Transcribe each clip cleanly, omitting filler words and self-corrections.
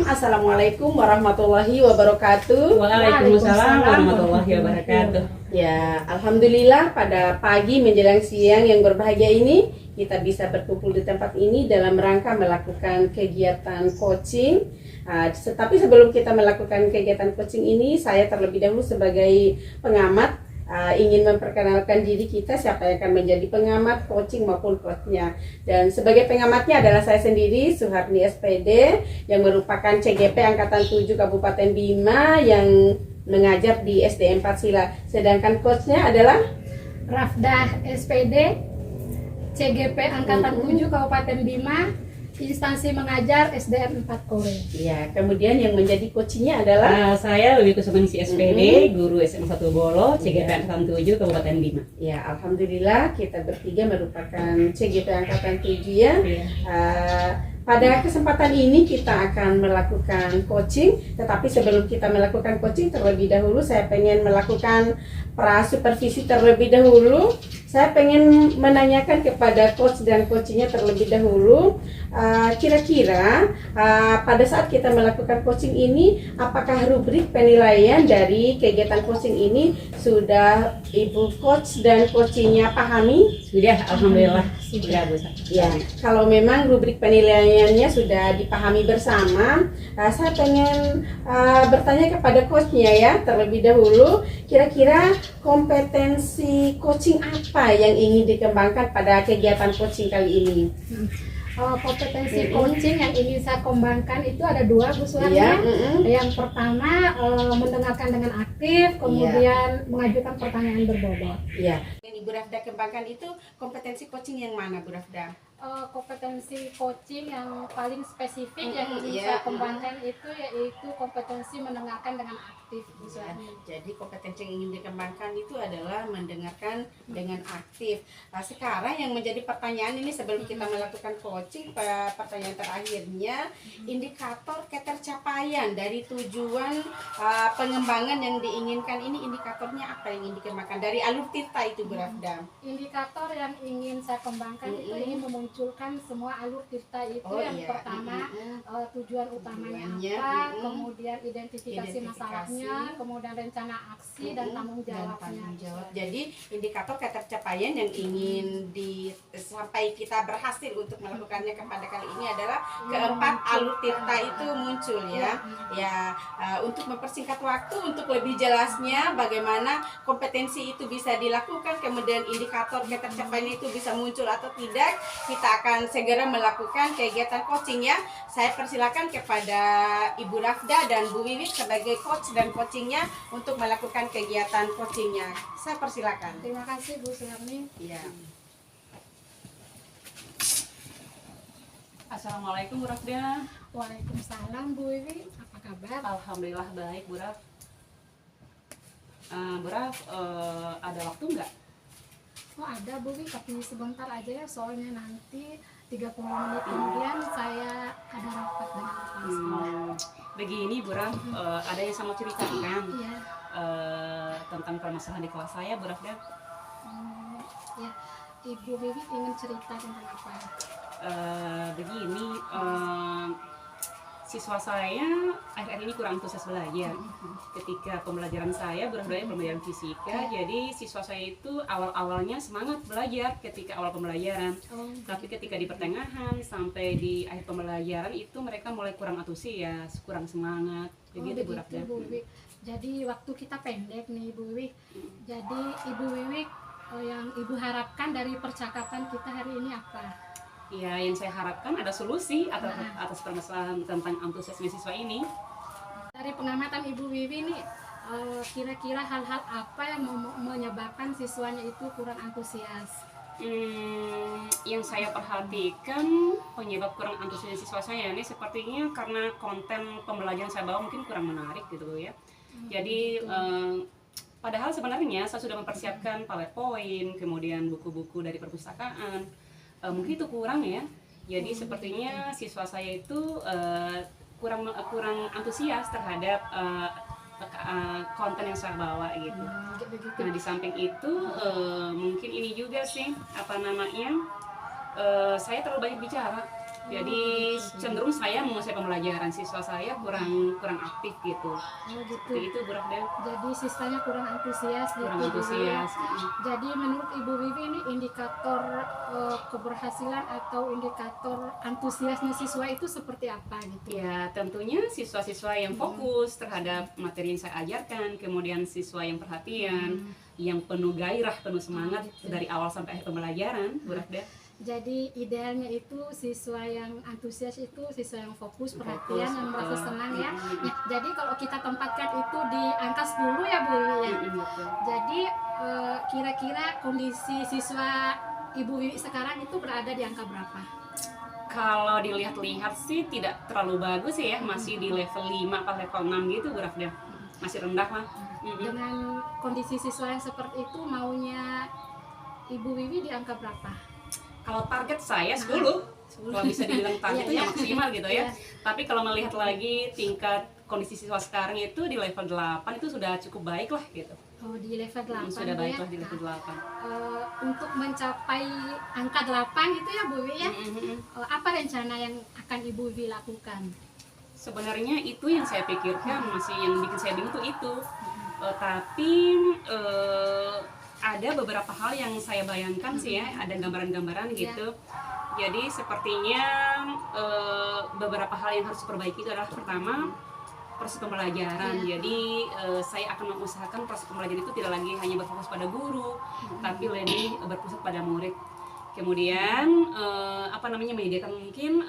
Assalamualaikum warahmatullahi wabarakatuh. Waalaikumsalam warahmatullahi wabarakatuh. Ya, alhamdulillah pada pagi menjelang siang yang berbahagia ini kita bisa berkumpul di tempat ini dalam rangka melakukan kegiatan coaching. Tetapi sebelum kita melakukan kegiatan coaching ini, saya terlebih dahulu sebagai pengamat ingin memperkenalkan diri kita, siapa yang akan menjadi pengamat coaching maupun coachnya. Dan sebagai pengamatnya adalah saya sendiri, Suharni SPD, yang merupakan CGP Angkatan 7 Kabupaten Bima yang mengajar di SD 4 Sila. Sedangkan coachnya adalah Rafdah SPD, CGP Angkatan 7 Kabupaten Bima, instansi mengajar SDM 4 Kore. Ya, kemudian yang menjadi coachnya adalah Saya Wiwi Kusumaningsih SPD, guru SMA 1 Bolo, CGP Angkatan 7 Kabupaten Bima. ya, alhamdulillah kita bertiga merupakan CGP Angkatan 7 ya. Pada kesempatan ini kita akan melakukan coaching, tetapi sebelum kita melakukan coaching terlebih dahulu saya pengen melakukan pra-supervisi terlebih dahulu. Saya pengen menanyakan kepada coach dan coachnya terlebih dahulu, kira-kira pada saat kita melakukan coaching ini, apakah rubrik penilaian dari kegiatan coaching ini sudah Ibu coach dan coachnya pahami? Sudah, alhamdulillah. Sudah, Bu. Ya, kalau memang rubrik penilaiannya sudah dipahami bersama, saya pengen bertanya kepada coachnya ya terlebih dahulu, kira-kira kompetensi coaching apa yang ingin dikembangkan pada kegiatan coaching kali ini? Kompetensi coaching yang ingin saya kembangkan itu ada dua, Bu Suharni. Ya, Yang pertama mendengarkan dengan aktif, kemudian mengajukan pertanyaan berbobot. ya. Yang Ibu Rafda kembangkan itu kompetensi coaching yang mana, Bu Rafda? Kompetensi coaching yang paling spesifik yang ingin Iya. saya kembangkan itu yaitu kompetensi mendengarkan dengan aktif, Bu Suharni. Jadi kompetensi yang ingin dikembangkan itu adalah mendengarkan dengan aktif. Sekarang yang menjadi pertanyaan ini sebelum kita melakukan coaching, pertanyaan terakhirnya, indikator ketercapaian dari tujuan pengembangan yang diinginkan ini, indikatornya apa yang ingin dikembangkan dari alur tirta itu, Bu Rafda? Indikator yang ingin saya kembangkan itu ingin memunculkan semua alur tirta itu. Yang pertama tujuan utamanya Tujuannya, apa, kemudian identifikasi masalahnya, kemudian rencana aksi dan tanggung jawabnya. Jadi indikator ketercapaian yang ingin sampai kita berhasil untuk melakukannya kepada kali ini adalah keempat alur tirta itu muncul ya. Untuk mempersingkat waktu, untuk lebih jelasnya bagaimana kompetensi itu bisa dilakukan, kemudian indikator ketercapaian itu bisa muncul atau tidak, kita akan segera melakukan kegiatan coaching ya. Saya persilakan kepada Ibu Rafda dan Bu Wiwit sebagai coach dan coachingnya untuk melakukan kegiatan coachingnya. Saya persilakan. Terima kasih, Bu Suharni. Ya. Assalamualaikum, Bu Rafda. Waalaikumsalam, Bu Wiwi. Apa kabar? Alhamdulillah baik, Bu Raf. Bu Raf, ada waktu nggak? Oh ada, Bu Wiwi, tapi sebentar aja ya, soalnya nanti 30 menit kemudian saya ada rapat dengan kepala sekolah. Begini, Bu Raf, ada yang saya mau ceritakan Iya. tentang permasalahan di kelas saya, Bu Rafda. Ya, Ibu Wiwi ingin cerita tentang apa? Begini, siswa saya akhir-akhir ini kurang antusias belajar. Ketika pembelajaran saya berada pembelajaran fisika, jadi siswa saya itu awal-awalnya semangat belajar ketika awal pembelajaran. Tapi ketika di pertengahan sampai di akhir pembelajaran itu mereka mulai kurang antusias, kurang semangat. Begitu, Bu Rafda. Bu Wiwi. Jadi waktu kita pendek nih, Bu Wiwi. Jadi Ibu Wiwi, yang Ibu harapkan dari percakapan kita hari ini apa? Ya, yang saya harapkan ada solusi atas permasalahan tentang antusiasme siswa ini. Dari pengamatan Ibu Wiwi nih, kira-kira hal-hal apa yang menyebabkan siswanya itu kurang antusias? Yang saya perhatikan penyebab kurang antusias siswa saya ini sepertinya karena konten pembelajaran saya bawa mungkin kurang menarik gitu ya. Jadi padahal sebenarnya saya sudah mempersiapkan PowerPoint, kemudian buku-buku dari perpustakaan. Mungkin itu kurang ya. Jadi sepertinya siswa saya itu kurang antusias terhadap konten yang saya bawa gitu. Nah, di samping itu mungkin ini juga sih saya terlalu banyak bicara. Jadi cenderung saya menguasai pembelajaran, siswa saya kurang aktif gitu. Oh gitu. Seperti itu Bu Rahda. Jadi siswanya kurang antusias gitu. Kurang Bu antusias. Wiwi. Jadi menurut Ibu Wiwi ini indikator keberhasilan atau indikator antusiasnya siswa itu seperti apa gitu? Ya tentunya siswa-siswa yang fokus terhadap materi yang saya ajarkan, kemudian siswa yang perhatian, yang penuh gairah, penuh semangat dari awal sampai akhir pembelajaran, Bu Rahda. Jadi idealnya itu siswa yang antusias itu siswa yang fokus, perhatian, yang merasa senang ya. Ya, jadi kalau kita tempatkan itu di angka 10 ya Bu ya. Jadi kira-kira kondisi siswa Ibu Wiwi sekarang itu berada di angka berapa? Kalau dilihat-lihat sih tidak terlalu bagus ya, masih di level 5 atau level 6 gitu Bu Rahda. Masih rendah lah. Dengan kondisi siswa yang seperti itu maunya Ibu Wiwi di angka berapa? Kalau target saya 10, kalau bisa dibilang target itu yang maksimal gitu ya. Tapi kalau melihat lagi tingkat kondisi siswa sekarang itu di level 8 itu sudah cukup baik lah gitu. Oh, di level 8 Sudah baik ya. lah di level 8. Untuk mencapai angka 8 itu ya Bu Wiwi ya. Apa rencana yang akan Ibu Wiwi lakukan? Sebenarnya itu yang saya pikirkan, masih yang bikin saya bingung tuh itu. Tapi ada beberapa hal yang saya bayangkan sih ya, ada gambaran-gambaran gitu. Jadi sepertinya beberapa hal yang harus diperbaiki itu adalah pertama proses pembelajaran. Jadi saya akan mengusahakan proses pembelajaran itu tidak lagi hanya berfokus pada guru, tapi lebih berpusat pada murid. Kemudian menyediakan mungkin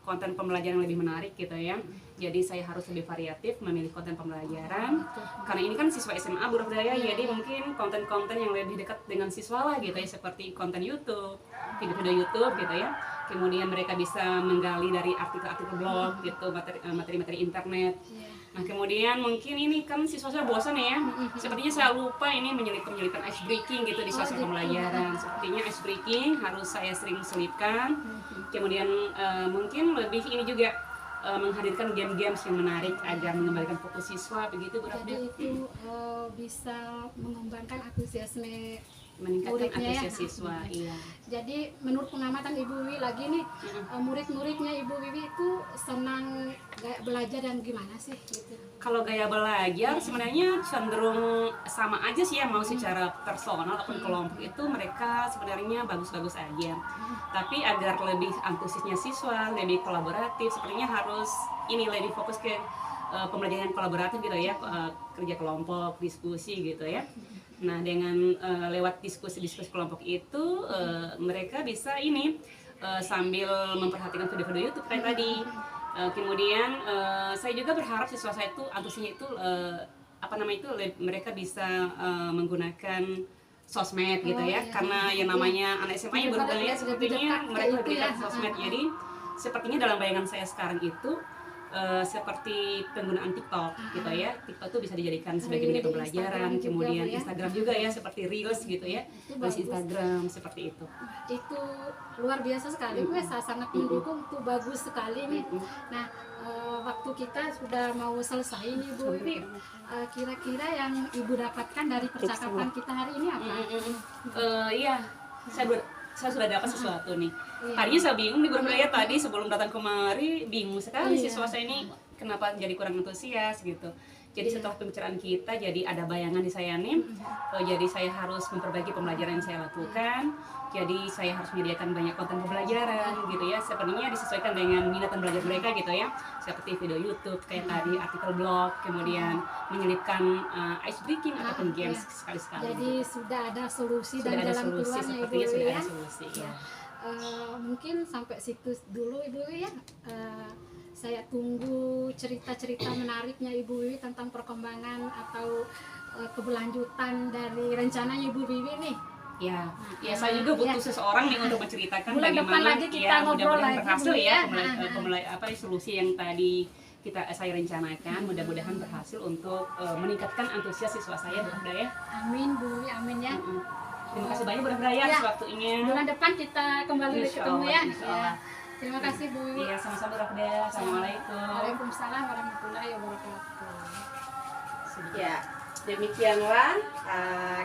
konten pembelajaran yang lebih menarik gitu ya. Jadi saya harus lebih variatif memilih konten pembelajaran. Karena ini kan siswa SMA Bu Rahda ya, jadi mungkin konten-konten yang lebih dekat dengan siswa lah gitu ya, seperti konten YouTube, video-video YouTube gitu ya. Kemudian mereka bisa menggali dari artikel-artikel blog gitu, materi-materi internet. Nah kemudian mungkin ini kan siswa saya bosan ya, sepertinya saya lupa ini menyelipkan ice breaking gitu di suasana pembelajaran. Sepertinya ice breaking harus saya sering selipkan. Kemudian mungkin lebih ini juga menghadirkan game-games yang menarik agar mengembalikan fokus siswa begitu Bu Rahda. Jadi itu bisa mengembangkan antusiasme Meningkatkan muridnya antusias siswa. Iya. Jadi menurut pengamatan Ibu Wiwi lagi nih, murid-muridnya Ibu Wiwi itu senang gaya belajar dan gimana sih gitu? Kalau gaya belajar sebenarnya cenderung sama aja sih ya, mau secara personal ataupun kelompok itu mereka sebenarnya bagus-bagus aja. Tapi agar lebih antusiasnya siswa, lebih kolaboratif, sepertinya harus ini lebih fokus ke pembelajaran kolaboratif gitu ya, kerja kelompok, diskusi gitu ya. Nah dengan lewat diskusi-diskusi kelompok itu mereka bisa ini sambil memperhatikan video-video YouTube kayak tadi. Kemudian saya juga berharap siswa saya itu antusiasnya itu mereka bisa menggunakan sosmed gitu ya, karena yang namanya anak SMA yang baru lihat sepertinya mereka lebih dekat sosmed. Jadi sepertinya dalam bayangan saya sekarang itu seperti penggunaan TikTok gitu ya. TikTok itu bisa dijadikan sebagai media pembelajaran, kemudian Instagram juga ya, seperti Reels gitu ya, Reels Instagram seperti itu. Itu luar biasa sekali, gue sangat mendukung, itu bagus sekali nih. Nah waktu kita sudah mau selesai nih Bu Wiwi, kira-kira yang Ibu dapatkan dari percakapan kita hari ini apa? Iya, saya sudah dapat sesuatu nih. Tadinya saya bingung nih Bu Rahda, tadi sebelum datang kemari bingung sekali siswa saya ini kenapa jadi kurang antusias gitu. Jadi setelah pembicaraan kita jadi ada bayangan di saya nih. Jadi saya harus memperbaiki pembelajaran yang saya lakukan. Jadi saya harus menyediakan banyak konten pembelajaran gitu ya. Sepertinya disesuaikan dengan minat dan belajar mereka gitu ya. Seperti video YouTube kayak tadi, artikel blog, kemudian menyelipkan ice breaking ataupun games sekali-sekali. Jadi sudah ada solusi sudah dan ada jalan solusi, keluarnya Ibu sepertinya Wiwi sudah ya. ada solusi ya. Mungkin sampai situ dulu Ibu Wiwi ya. Saya tunggu cerita-cerita menariknya Ibu Wiwi tentang perkembangan atau keberlanjutan dari rencananya Ibu Wiwi nih. Ya, saya juga butuh seseorang nih untuk menceritakan Bulan depan bagaimana lagi kita ngobrol mudah-mudahan lagi, berhasil Bu, ya, ya. solusi yang tadi saya rencanakan, mudah-mudahan berhasil untuk meningkatkan antusias siswa saya Bu Rahda ya. Amin Bu Wiwi, amin ya. Terima kasih banyak Bu Rahda ya atas waktunya. Bulan depan kita kembali ketemu ya. Terima kasih Bu Wiwi. Iya, sama-sama Bu Rahda. Assalamualaikum. Waalaikumsalam warahmatullahi wabarakatuh. Ya, demikianlah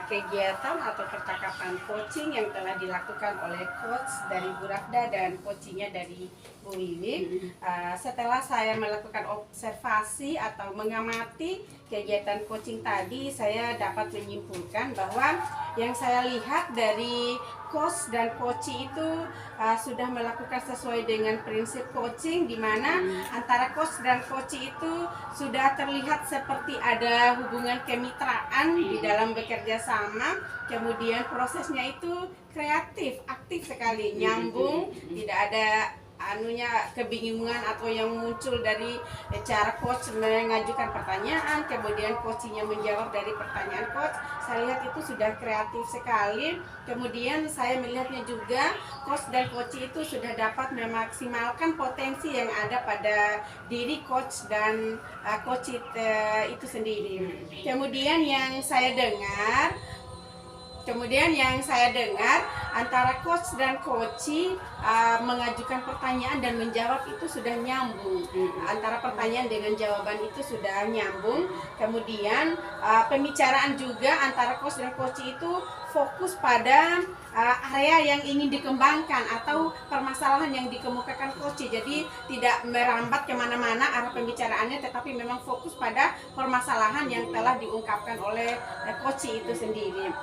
kegiatan atau percakapan coaching yang telah dilakukan oleh coach dari Bu Rafda dan coachingnya dari Bu Wiwik. Setelah saya melakukan observasi atau mengamati kegiatan coaching tadi, saya dapat menyimpulkan bahwa yang saya lihat dari coach dan coachee itu sudah melakukan sesuai dengan prinsip coaching, di mana antara coach dan coachee itu sudah terlihat seperti ada hubungan kemitraan di dalam bekerja sama. Kemudian prosesnya itu kreatif, aktif sekali, nyambung, tidak ada kebingungan atau yang muncul dari cara coach mengajukan pertanyaan, kemudian coachingnya menjawab dari pertanyaan coach. Saya lihat itu sudah kreatif sekali. Kemudian saya melihatnya juga coach dan coachee itu sudah dapat memaksimalkan potensi yang ada pada diri coach dan coachee itu sendiri. Kemudian yang saya dengar antara coach dan coachee mengajukan pertanyaan dan menjawab itu sudah nyambung. Antara pertanyaan dengan jawaban itu sudah nyambung. Kemudian pembicaraan juga antara coach dan coachee itu fokus pada area yang ingin dikembangkan atau permasalahan yang dikemukakan coachee. Jadi tidak merambat kemana-mana arah pembicaraannya, tetapi memang fokus pada permasalahan yang telah diungkapkan oleh coachee itu sendiri.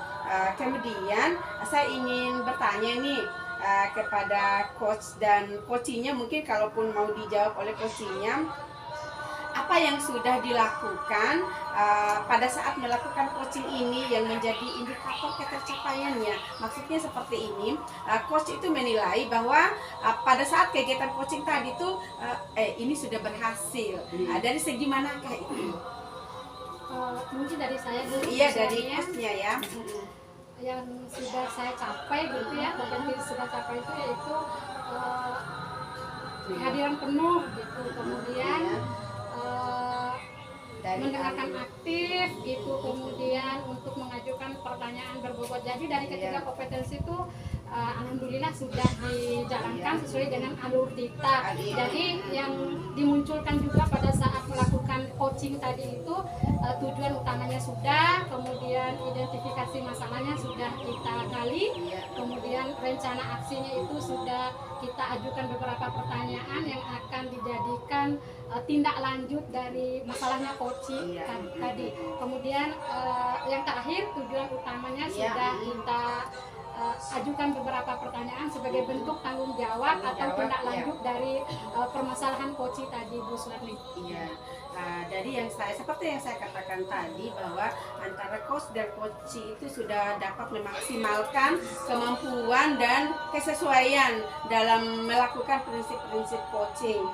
Kemudian saya ingin bertanya nih kepada coach dan coachee-nya, mungkin kalaupun mau dijawab oleh coachee-nya, apa yang sudah dilakukan pada saat melakukan coaching ini yang menjadi indikator ketercapaiannya. Maksudnya seperti ini, coach itu menilai bahwa pada saat kegiatan coaching tadi itu ini sudah berhasil. Dari segi manakah itu? Mungkin dari saya dulu. Iya, dari coachnya ya. Yang sudah saya capai gitu ya, potensi sudah capai itu yaitu kehadiran penuh gitu, kemudian mendengarkan aktif gitu, kemudian untuk mengajukan pertanyaan berbobot. Jadi dari ketiga kompetensi itu alhamdulillah sudah dijalankan sesuai dengan alur kita. Jadi yang dimunculkan juga pada saat melakukan coaching tadi itu tujuan utamanya sudah, kemudian identifikasi masalahnya sudah kita gali, kemudian rencana aksinya itu sudah kita ajukan beberapa pertanyaan yang akan dijadikan tindak lanjut dari masalahnya coaching tadi. Kemudian yang terakhir tujuan utamanya sudah kita ajukan beberapa pertanyaan sebagai bentuk tanggung jawab atau tindak lanjut dari permasalahan coaching tadi, Bu Suwarni. Iya. Dari seperti yang saya katakan tadi, bahwa antara coach dan coachee itu sudah dapat memaksimalkan kemampuan dan kesesuaian dalam melakukan prinsip-prinsip coaching.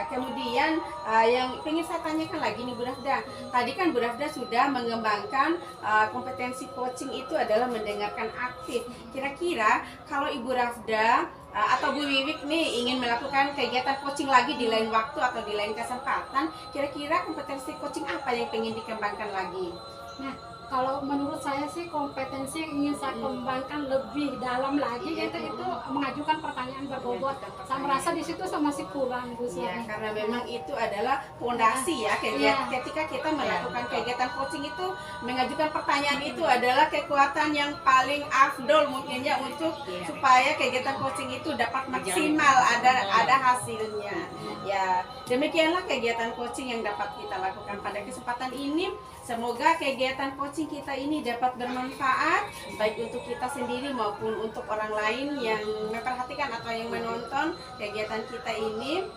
Kemudian yang ingin saya tanyakan lagi nih Bu Rafda, tadi kan Bu Rafda sudah mengembangkan kompetensi coaching itu adalah mendengarkan aktif. Kira-kira kalau Ibu Rafda atau Bu Wiwik nih ingin melakukan kegiatan coaching lagi di lain waktu atau di lain kesempatan, kira-kira kompetensi coaching apa yang ingin dikembangkan lagi? Nah, kalau menurut saya sih kompetensi yang ingin saya kembangkan lebih dalam lagi itu mengajukan pertanyaan berbobot. Saya merasa di situ saya masih kurang, Bu Suwarni. Karena memang itu adalah fondasi ya, ketika kita melakukan kegiatan coaching itu, mengajukan pertanyaan itu adalah kekuatan yang paling afdol mungkin ya untuk supaya kegiatan coaching itu dapat maksimal ada hasilnya. Ya, demikianlah kegiatan coaching yang dapat kita lakukan pada kesempatan ini. Semoga kegiatan coaching kita ini dapat bermanfaat baik untuk kita sendiri maupun untuk orang lain yang memperhatikan atau yang menonton kegiatan kita ini.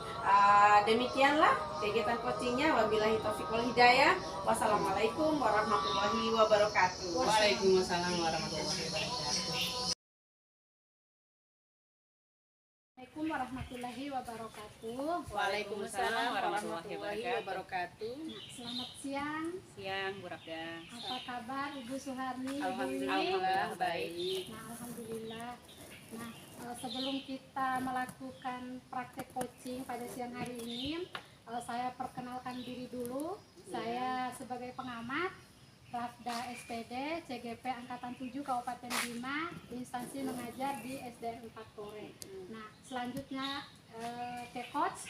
Demikianlah kegiatan coachingnya. Wabillahi taufiq wal hidayah. Wassalamualaikum warahmatullahi wabarakatuh. Waalaikumsalam warahmatullahi wabarakatuh. Assalamualaikum warahmatullahi wabarakatuh. Waalaikumsalam warahmatullahi wabarakatuh. Selamat siang. Siang, Bu Rafda. Apa kabar Ibu Suharni? Alhamdulillah baik. Nah, alhamdulillah. Nah, sebelum kita melakukan praktek coaching pada siang hari ini, saya perkenalkan diri dulu. Saya sebagai pengamat Rafda SPD CGP Angkatan 7 Kabupaten Bima, instansi mengajar di SDN 4 Kore. Nah, selanjutnya ke coach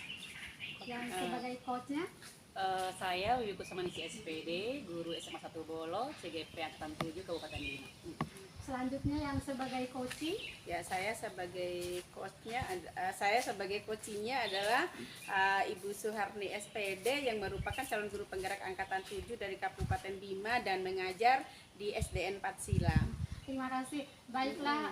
yang sebagai coachnya. Saya Wiwi Kusmanisi SPD, guru SMA 1 Bolo, CGP Angkatan 7 Kabupaten Bima. Selanjutnya yang sebagai coaching. Ya, saya sebagai coachingnya adalah Ibu Suharni SPD yang merupakan calon guru penggerak angkatan 7 dari Kabupaten Bima dan mengajar di SDN 4 Silang. Terima kasih. Baiklah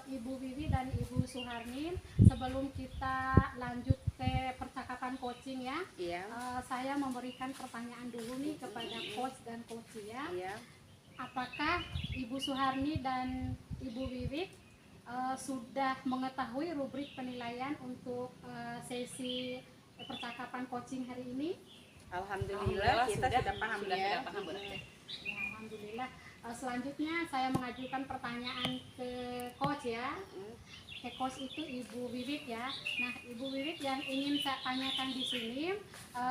Ibu Wiwi dan Ibu Suharni, sebelum kita lanjut ke percakapan coaching ya, Iya. Saya memberikan pertanyaan dulu nih kepada coach dan coach ya. Iya. Apakah Ibu Suharni dan Ibu Wiwi sudah mengetahui rubrik penilaian untuk sesi percakapan coaching hari ini? Alhamdulillah kita sudah paham ya. Bu. Ya, alhamdulillah. Selanjutnya saya mengajukan pertanyaan ke coach ya. Ke coach itu Ibu Wiwik ya. Nah, Ibu Wiwik yang ingin saya tanyakan di sini,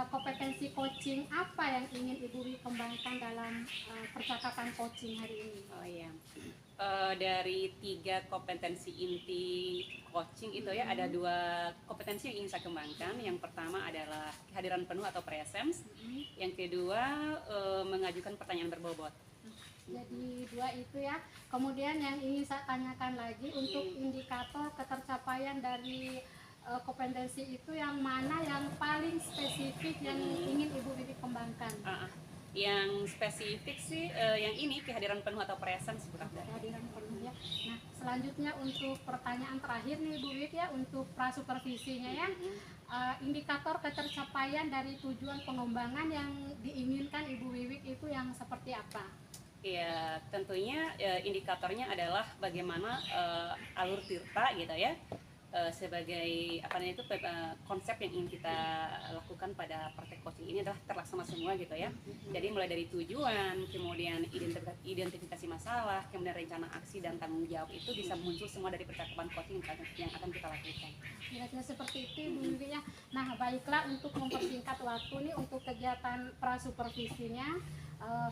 kompetensi coaching apa yang ingin Ibu Wiwik kembangkan dalam percakapan coaching hari ini? Oh iya. Dari 3 kompetensi inti coaching itu ya, ada 2 kompetensi yang ingin saya kembangkan. Yang pertama adalah kehadiran penuh atau presence. Yang kedua mengajukan pertanyaan berbobot. Jadi 2 itu ya. Kemudian yang ingin saya tanyakan lagi untuk indikator ketercapaian dari kompetensi itu yang mana yang paling spesifik yang ingin Ibu Wiwik kembangkan? Yang spesifik sih yang ini kehadiran penuh atau presence bukan? Kehadiran penuh ya. Nah, selanjutnya untuk pertanyaan terakhir nih Bu Wiwik ya, untuk prasupervisinya ya. Indikator ketercapaian dari tujuan pengembangan yang diinginkan Ibu Wiwik itu yang seperti apa? Ya, tentunya indikatornya adalah bagaimana alur tirta gitu ya, sebagai apa namanya itu konsep yang ingin kita lakukan pada praktek coaching ini adalah terlaksana semua gitu ya. Jadi mulai dari tujuan, kemudian identifikasi masalah, kemudian rencana aksi dan tanggung jawab itu bisa muncul semua dari percakapan coaching yang akan kita lakukan. Kira-kira seperti itu Bu Wiwik ya. Nah, baiklah, untuk mempersingkat waktu nih untuk kegiatan prasupervisinya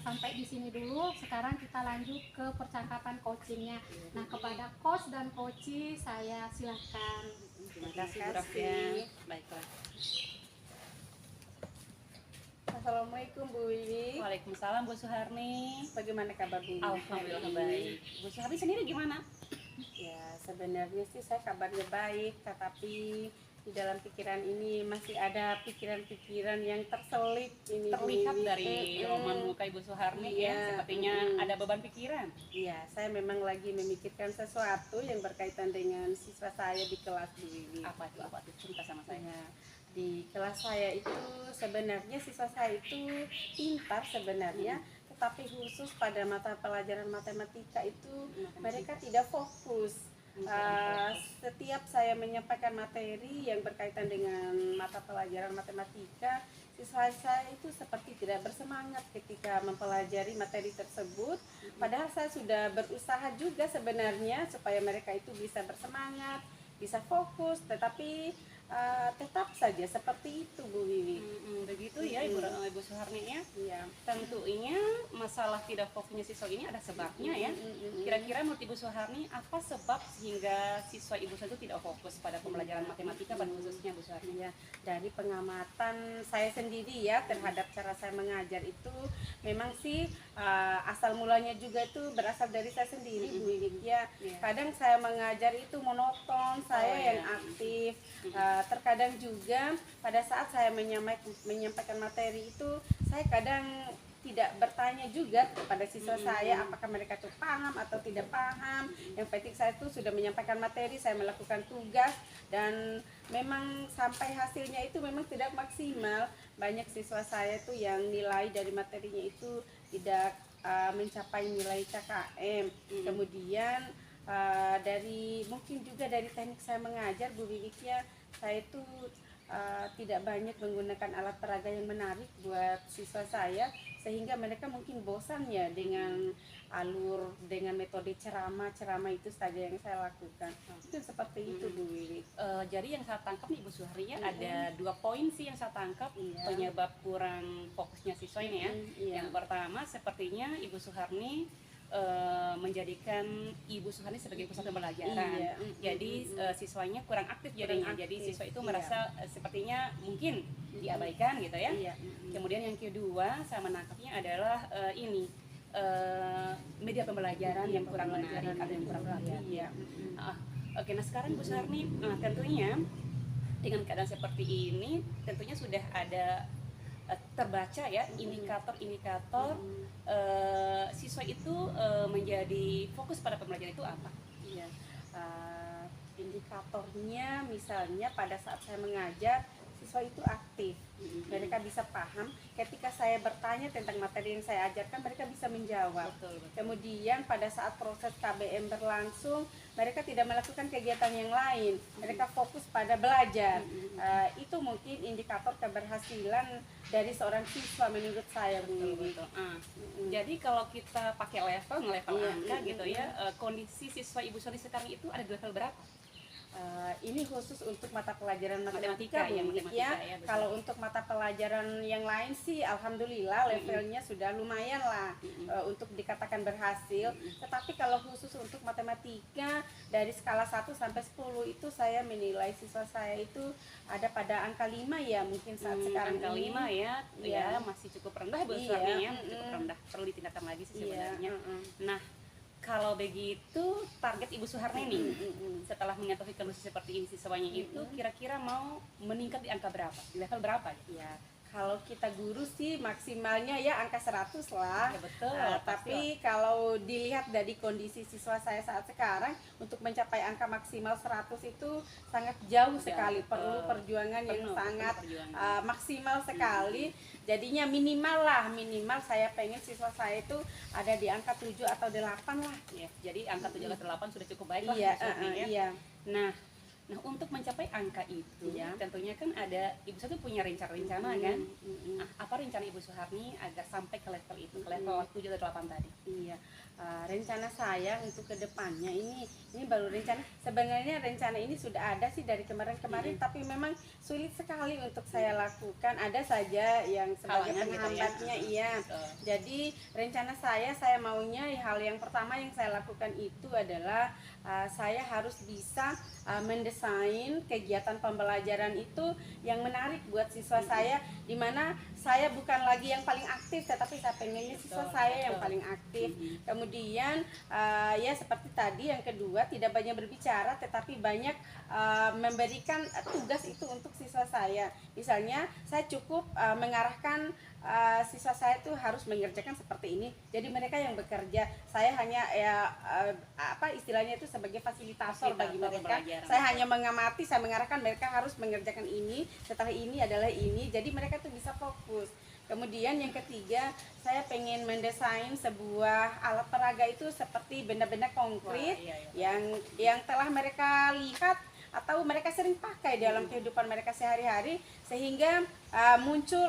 sampai di sini dulu. Sekarang kita lanjut ke percakapan coachingnya. Nah, kepada coach dan coachi saya silakan. Terima kasih Bu Rafia. Baiklah. Assalamualaikum Bu Wiwi. Waalaikumsalam Bu Suharni. Bagaimana kabar Bu Wiwi? Alhamdulillah baik. Bu Suharni sendiri gimana? Ya, sebenarnya sih saya kabarnya baik, tetapi di dalam pikiran ini masih ada pikiran-pikiran yang terselip ini. Terlihat dari roman muka Ibu Suharni ya, sepertinya ada beban pikiran. Iya, saya memang lagi memikirkan sesuatu yang berkaitan dengan siswa saya di kelas Bu Wiwi. Apa tuh cerita sama saya. Ya, di kelas saya itu sebenarnya siswa saya itu pintar sebenarnya, tetapi khusus pada mata pelajaran matematika itu mereka tidak fokus. Setiap saya menyampaikan materi yang berkaitan dengan mata pelajaran matematika, siswa saya itu seperti tidak bersemangat ketika mempelajari materi tersebut. Padahal saya sudah berusaha juga sebenarnya supaya mereka itu bisa bersemangat, bisa fokus, tetapi tetap saja seperti itu Bu Wiwi. Begitu ya Ibu Suharni ya. Iya. Tentunya masalah tidak fokusnya siswa ini ada sebabnya ya. Kira-kira menurut Ibu Suharni apa sebab sehingga siswa Ibu Suharni itu tidak fokus pada pembelajaran matematika pada khususnya Bu Suharni? Ya, dari pengamatan saya sendiri ya terhadap cara saya mengajar itu memang sih asal mulanya juga itu berasal dari saya sendiri Bu Wiwi ya. Kadang saya mengajar itu monoton, saya yang aktif. Terkadang juga pada saat saya menyampaikan materi itu saya kadang tidak bertanya juga kepada siswa saya apakah mereka itu paham atau tidak paham. Yang penting saya itu sudah menyampaikan materi, saya melakukan tugas, dan memang sampai hasilnya itu memang tidak maksimal. Banyak siswa saya itu yang nilai dari materinya itu tidak mencapai nilai KKM. Kemudian dari mungkin juga dari teknik saya mengajar Bu Wiwik ya, saya itu tidak banyak menggunakan alat peraga yang menarik buat siswa saya, sehingga mereka mungkin bosan ya dengan alur, dengan metode ceramah itu saja yang saya lakukan. Itu seperti itu Bu Wiwik. Jadi yang saya tangkap nih Bu Suharni ya, ada 2 poin sih yang saya tangkap penyebab kurang fokusnya siswa ini ya. Yang pertama sepertinya Ibu Suharni menjadikan Ibu Suharni sebagai pusat pembelajaran. Iya. Jadi siswanya kurang aktif jadinya. Jadi aktif, siswa itu iya. merasa sepertinya mungkin diabaikan gitu ya. Iya. Kemudian yang kedua saya menangkapnya adalah ini media pembelajaran yang kurang menarik atau yang kurang perhatian. Iya. Oke, nah sekarang Bu Suharni tentunya dengan keadaan seperti ini tentunya sudah ada terbaca ya indikator-indikator siswa itu menjadi fokus pada pembelajaran itu apa? Iya. Indikatornya misalnya pada saat saya mengajar, siswa itu aktif, mereka bisa paham. Ketika saya bertanya tentang materi yang saya ajarkan, mereka bisa menjawab. Betul. Kemudian pada saat proses KBM berlangsung, mereka tidak melakukan kegiatan yang lain, mereka fokus pada belajar. Itu mungkin indikator keberhasilan dari seorang siswa menurut saya, Bu. Betul. Jadi kalau kita pakai level angka gitu ya, kondisi siswa Ibu Suharni sekarang itu ada di level berapa? Ini khusus untuk mata pelajaran Matematika matematika, ya, Bu. matematika ya, betul. Kalau untuk mata pelajaran yang lain sih alhamdulillah levelnya sudah lumayan lah untuk dikatakan berhasil. Tetapi kalau khusus untuk matematika dari skala 1 sampai 10 itu saya menilai siswa saya itu ada pada angka 5 ya, mungkin saat sekarang Angka ini. 5 ya, Iya. ya masih cukup rendah Bu Iya. Suharni ya, cukup rendah, perlu ditingkatkan lagi sih Iya. sebenarnya. Nah, kalau begitu target Ibu Suharni nih setelah mengetahui kondisi seperti ini siswanya itu kira-kira mau meningkat di angka berapa? Di level berapa? Ya, kalau kita guru sih maksimalnya ya angka 100 lah. Ya, betul, Tapi kalau dilihat dari kondisi siswa saya saat sekarang, untuk mencapai angka maksimal 100 itu sangat jauh sekali. betul. Perlu perjuangan yang Penuh sangat perjuangan. maksimal sekali. Jadinya minimal saya pengen siswa saya itu ada di angka 7 atau 8 lah. Ya, jadi angka 7 atau 8 sudah cukup baik lah Iya, Bu Suharni ya. iya. Nah, untuk mencapai angka itu, Iya. tentunya kan ada Ibu Suharni punya rencana-rencana kan? Nah, apa rencana Ibu Suharni agar sampai ke level itu, ke level 7 atau 8 tadi? Iya, rencana saya untuk kedepannya ini baru rencana. Sebenarnya rencana ini sudah ada sih dari kemarin-kemarin, tapi memang sulit sekali untuk saya lakukan. Ada saja yang sebagai Halangan gitu ya. penghambatnya, iya. Betul. Jadi rencana saya maunya hal yang pertama yang saya lakukan itu adalah saya harus bisa mendesain kegiatan pembelajaran itu yang menarik buat siswa saya, di mana saya bukan lagi yang paling aktif, tetapi saya pengennya siswa saya yang paling aktif. Kemudian ya seperti tadi yang kedua, tidak banyak berbicara tetapi banyak memberikan tugas itu untuk siswa saya. Misalnya saya cukup mengarahkan siswa saya itu harus mengerjakan seperti ini. Jadi mereka yang bekerja, saya hanya apa istilahnya itu sebagai fasilitator bagi mereka. pembelajaran. Saya hanya mengamati, saya mengarahkan mereka harus mengerjakan ini, setelah ini adalah ini. Jadi mereka tuh bisa fokus. Kemudian yang ketiga, saya pengen mendesain sebuah alat peraga itu seperti benda-benda konkret. Wah, iya. yang telah mereka lihat atau mereka sering pakai dalam kehidupan mereka sehari-hari, sehingga muncul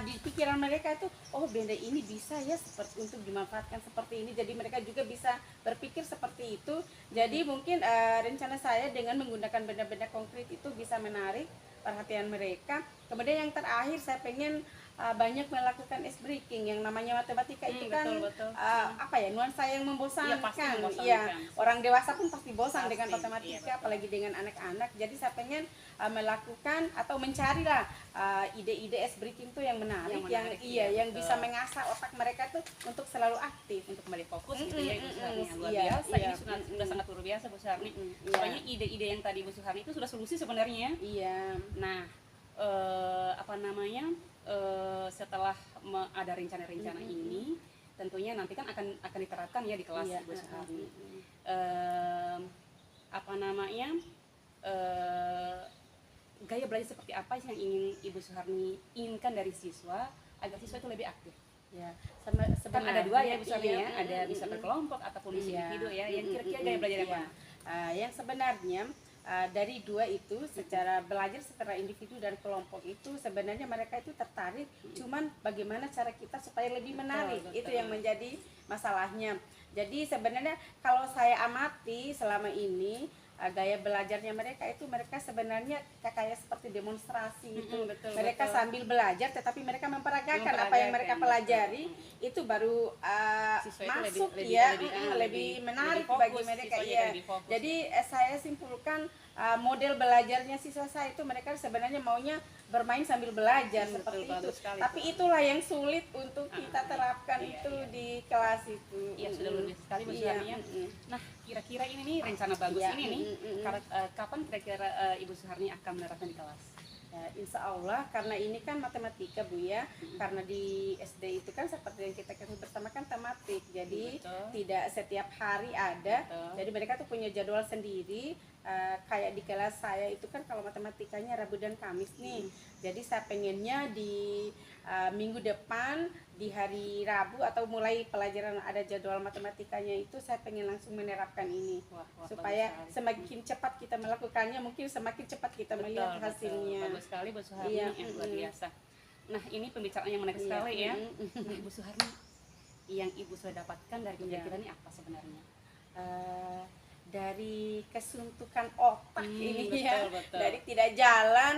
di pikiran mereka itu, oh benda ini bisa ya seperti untuk dimanfaatkan seperti ini. Jadi mereka juga bisa berpikir seperti itu. Jadi mungkin rencana saya dengan menggunakan benda-benda konkret itu bisa menarik perhatian mereka. Kemudian yang terakhir, saya pengen banyak melakukan ice breaking. Yang namanya matematika itu kan betul. apa ya, nuansa yang membosankan. Iya, pasti membosankan. Iya, orang dewasa pun pasti bosan Pasti, dengan iya, matematika, betul. apalagi dengan anak-anak. Jadi saya pengen melakukan atau mencarilah ide-ide ice breaking itu yang menarik, yang betul. bisa mengasah otak mereka tuh untuk selalu aktif. Untuk kembali fokus gitu ya Ibu Suharni. Luar Iya, biasa, iya. ini sudah sangat luar biasa Bu Suharni. Iya. Pokoknya ide-ide yang tadi Bu Suharni itu sudah solusi sebenarnya. Iya. Nah, setelah ada rencana-rencana ini, tentunya nanti kan akan diterapkan ya di kelas Iya, Bu Suharni. Gaya belajar seperti apa sih yang ingin Ibu Suharni inginkan dari siswa agar siswa itu lebih aktif? Ya, Kan ada dua ya Bu Suharni iya, ya, ada bisa berkelompok ataupun individu ya. Yang kira-kira gaya belajar yang mana? Yang sebenarnya dari dua itu, secara belajar secara individu dan kelompok itu sebenarnya mereka itu tertarik, cuman bagaimana cara kita supaya lebih menarik, Betul. itu yang menjadi masalahnya. Jadi sebenarnya kalau saya amati selama ini gaya belajarnya mereka itu mereka sebenarnya kayak seperti demonstrasi itu. Betul, Mereka betul. sambil belajar tetapi mereka memperagakan apa yang mereka pelajari, itu baru Siswa itu masuk lebih- ya, lebih- lebih menarik lebih fokus, bagi mereka siswanya ya. lebih fokus. Jadi saya simpulkan model belajarnya siswa saya itu mereka sebenarnya maunya bermain sambil belajar Betul, seperti itu. bagus sekali Tapi tuh. itulah yang sulit untuk kita terapkan iya, itu iya. di kelas itu. Iya, sudah luar biasa sekali Bu Iya, Suharni ya. Nah, kira-kira ini nih rencana bagus Iya, ini nih. mm. Kapan kira-kira Ibu Suharni akan menerapkan di kelas? Ya, insya Allah karena ini kan matematika Bu ya, karena di SD itu kan seperti yang kita ketahui bersama kan tematik, jadi Betul. tidak setiap hari ada. Betul. Jadi mereka tuh punya jadwal sendiri. Kayak di kelas saya itu kan kalau matematikanya Rabu dan Kamis nih, jadi saya pengennya di minggu depan di hari Rabu atau mulai pelajaran ada jadwal matematikanya itu saya pengen langsung menerapkan ini. Wah, Supaya bagus sekali. semakin cepat kita melakukannya, mungkin semakin cepat kita melihat hasilnya. Bagus sekali Bu Suharni, Iya, yang luar biasa. Nah, ini pembicaraan yang menarik Iya, sekali ya. mm. Nah, Ibu Suharni, yang Ibu sudah dapatkan dari kerja Iya. kita ini apa sebenarnya? Dari kesuntukan otak ini betul, ya, betul. dari tidak jalan,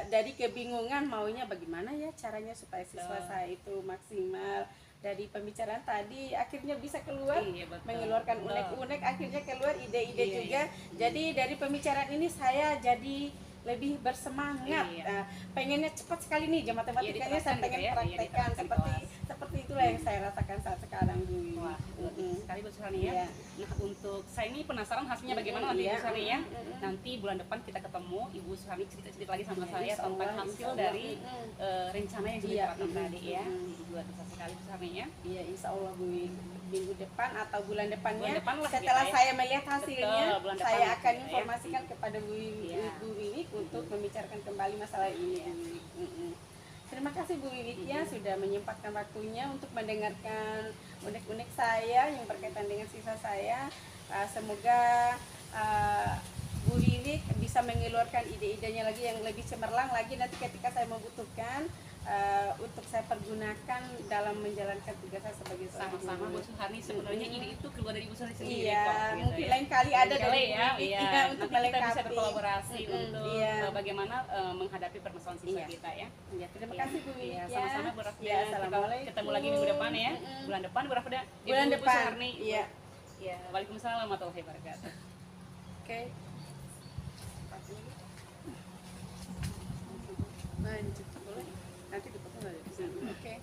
dari kebingungan maunya bagaimana ya caranya supaya siswa Betul. saya itu maksimal. Dari pembicaraan tadi akhirnya bisa keluar, Iya, betul. mengeluarkan Betul. unek-unek, akhirnya keluar ide-ide Iya, juga. Jadi dari pembicaraan ini saya jadi lebih bersemangat. Iya. Pengennya cepat sekali nih jam matematikanya, saya diterapkan pengen gitu ya, praktekkan diterapkan di seperti itulah yang saya rasakan saat sekarang Bu. Wah, luar biasa sekali Bu Suharni ya. Iya. Nah, untuk saya ini penasaran hasilnya bagaimana nanti Iya. Ibu Suharni ya. Nanti bulan depan kita ketemu, Ibu Suharni cerita-cerita lagi sama saya Insya tentang Allah, hasil insya Allah. dari rencana yang sudah Iya, diterapkan tadi ya. mm. Luar biasa sekali Bu Suharni ya. Iya, insya Allah Bu. Minggu depan atau bulan depannya, Bulan depan lah setelah gitu ya. saya melihat hasilnya, Betul, bulan depan saya lah akan gitu ya. informasikan kepada Bu Iya. Wiwik untuk membicarakan kembali masalah ini. Bu Wiwik. Terima kasih Bu Wiwik ya sudah menyempatkan waktunya untuk mendengarkan unek-unek saya yang berkaitan dengan siswa saya. Semoga Bu Wiwik bisa mengeluarkan ide-idenya lagi yang lebih cemerlang lagi nanti ketika saya membutuhkan untuk saya pergunakan dalam menjalankan tugas saya sebagai seorang Sama-sama Bu guru. Suharni, sebenarnya ide itu keluar dari Ibu Suharni sendiri Iya, kok, gitu mungkin ya. lain kali ada Lain dari kali Bu ya, Wiwik, iya. iya, untuk Nanti kita bisa melengkapi. berkolaborasi untuk iya. bagaimana menghadapi permasalahan siswa Iya. kita ya. Iya, terima Iya. kasih Bu Wiwik Iya, ya. sama-sama Bu Rafda. Ya, Kita assalamualaikum. ketemu lagi minggu depan ya. Bulan depan Bu Rafda. Bulan Ibu depan. Suharni. Iya. Ya, waalaikumsalam warahmatullahi wabarakatuh. Oke. Lanjut boleh. Nanti dipotong dari sini. Oke.